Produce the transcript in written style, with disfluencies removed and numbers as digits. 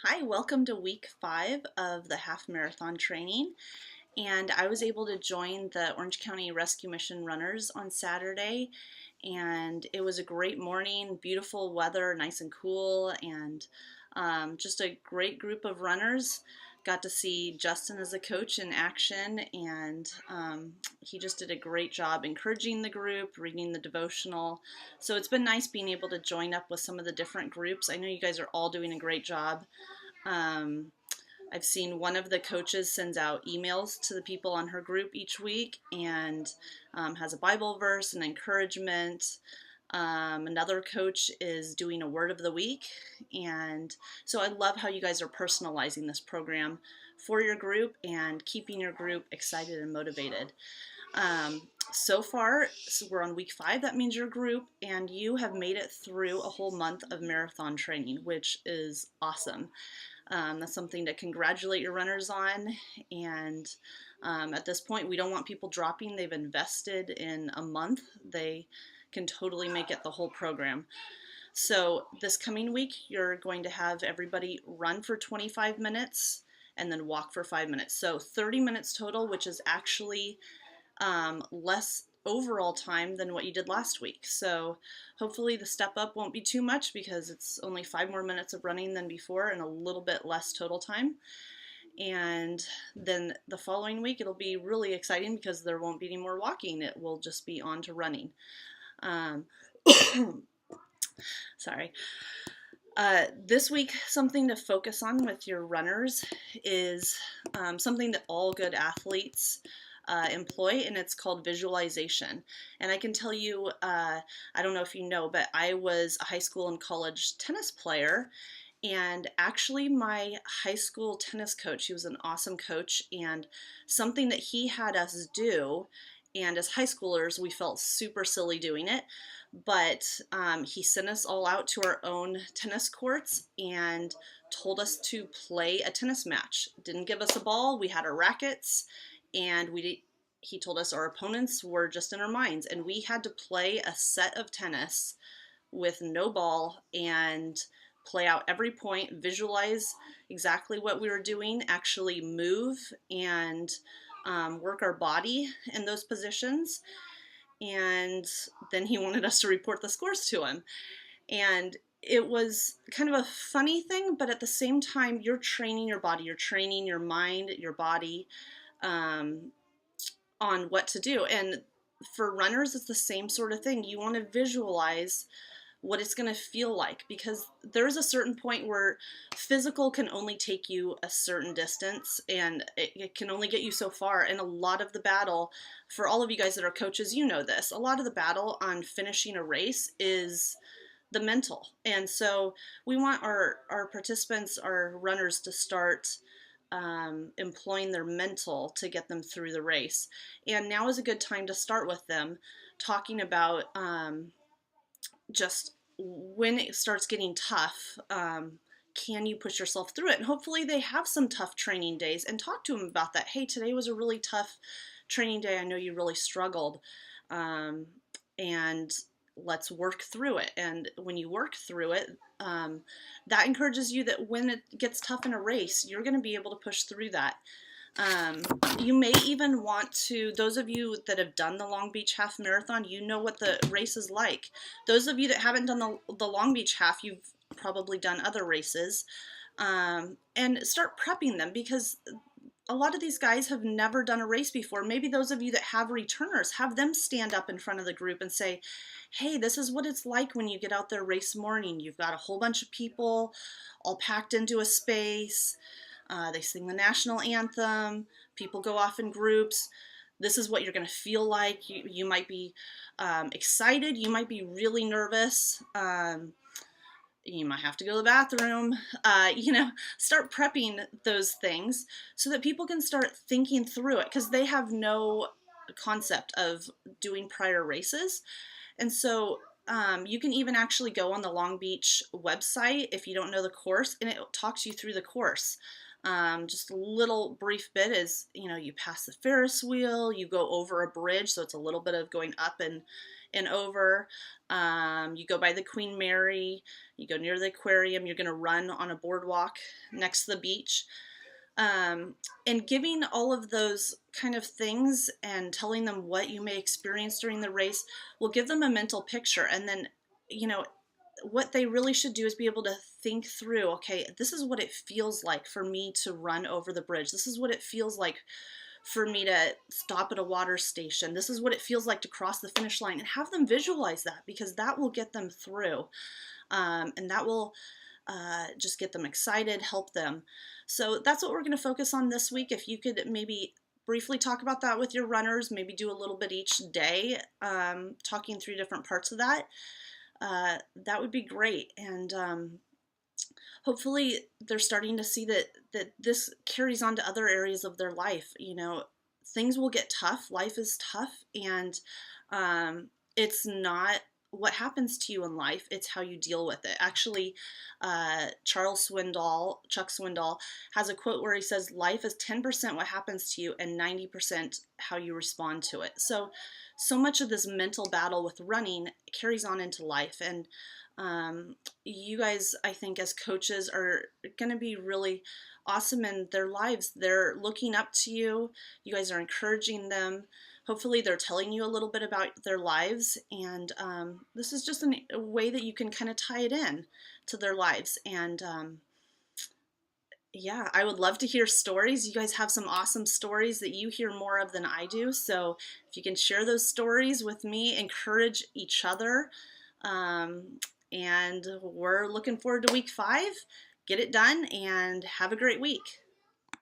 Hi, welcome to week 5 of the half marathon training. And I was able to join the Orange County Rescue Mission runners on Saturday. And it was a great morning, beautiful weather, nice and cool, and just a great group of runners. Got to see Justin as a coach in action, and he just did a great job encouraging the group, reading the devotional. So it's been nice being able to join up with some of the different groups. I know you guys are all doing a great job. Um, I've seen one of the coaches sends out emails to the people on her group each week and has a Bible verse and encouragement. Another coach is doing a word of the week. And so I love how you guys are personalizing this program for your group and keeping your group excited and motivated. So far, so we're on week 5. That means your group and you have made it through a whole month of marathon training, which is awesome. That's something to congratulate your runners on. And at this point, we don't want people dropping. They've invested in a month. They can totally make it the whole program. So this coming week, you're going to have everybody run for 25 minutes and then walk for 5 minutes. So 30 minutes total, which is actually less overall time than what you did last week. So hopefully the step up won't be too much because it's only 5 more minutes of running than before and a little bit less total time. And then the following week it'll be really exciting because there won't be any more walking. It will just be on to running. Sorry. This week, something to focus on with your runners is something that all good athletes employ, and it's called visualization. And I can tell you, I don't know if you know, but I was a high school and college tennis player. And actually, my high school tennis coach, he was an awesome coach, and something that he had us do, and as high schoolers, we felt super silly doing it, but he sent us all out to our own tennis courts and told us to play a tennis match. Didn't give us a ball, we had our rackets, and he told us our opponents were just in our minds, and we had to play a set of tennis with no ball and play out every point, visualize exactly what we were doing, actually move and work our body in those positions. And then he wanted us to report the scores to him. And it was kind of a funny thing, but at the same time, you're training your body, you're training your mind, your body on what to do. And for runners, it's the same sort of thing. You want to visualize what it's going to feel like, because there's a certain point where physical can only take you a certain distance, and it can only get you so far. And a lot of the battle, for all of you guys that are coaches, you know this, a lot of the battle on finishing a race is the mental. And so we want our participants, our runners, to start employing their mental to get them through the race. And now is a good time to start with them talking about just when it starts getting tough, can you push yourself through it? And hopefully they have some tough training days, and talk to them about that. Hey, today was a really tough training day. I know you really struggled. And let's work through it. And when you work through it, that encourages you that when it gets tough in a race, you're going to be able to push through that. You may even want to, those of you that have done the Long Beach Half Marathon, you know what the race is like. Those of you that haven't done the Long Beach Half, you've probably done other races. And start prepping them, because a lot of these guys have never done a race before. Maybe those of you that have returners, have them stand up in front of the group and say, hey, this is what it's like when you get out there race morning. You've got a whole bunch of people all packed into a space. They sing the national anthem. People go off in groups. This is what you're going to feel like. You might be excited. You might be really nervous. You might have to go to the bathroom. Start prepping those things so that people can start thinking through it, because they have no concept of doing prior races. And so you can even actually go on the Long Beach website if you don't know the course, and it talks you through the course. Just a little brief bit is, you pass the Ferris wheel, you go over a bridge, so it's a little bit of going up and over. You go by the Queen Mary, you go near the aquarium, you're going to run on a boardwalk next to the beach. And giving all of those kind of things and telling them what you may experience during the race will give them a mental picture. And then, you know, what they really should do is be able to think through, okay, this is what it feels like for me to run over the bridge. This is what it feels like for me to stop at a water station. This is what it feels like to cross the finish line, and have them visualize that, because that will get them through. And that will just get them excited, help them. So that's what we're going to focus on this week. If you could maybe briefly talk about that with your runners, maybe do a little bit each day, talking through different parts of that, that would be great. And hopefully they're starting to see that this carries on to other areas of their life. You know, things will get tough. Life is tough, and it's not what happens to you in life, it's how you deal with it. Actually, Chuck Swindoll, has a quote where he says, life is 10% what happens to you and 90% how you respond to it. So much of this mental battle with running carries on into life. And you guys, I think, as coaches, are going to be really awesome in their lives. They're looking up to you. You guys are encouraging them. Hopefully they're telling you a little bit about their lives, and this is just a way that you can kind of tie it in to their lives. And yeah, I would love to hear stories. You guys have some awesome stories that you hear more of than I do, so if you can share those stories with me, encourage each other. And we're looking forward to week 5. Get it done and have a great week.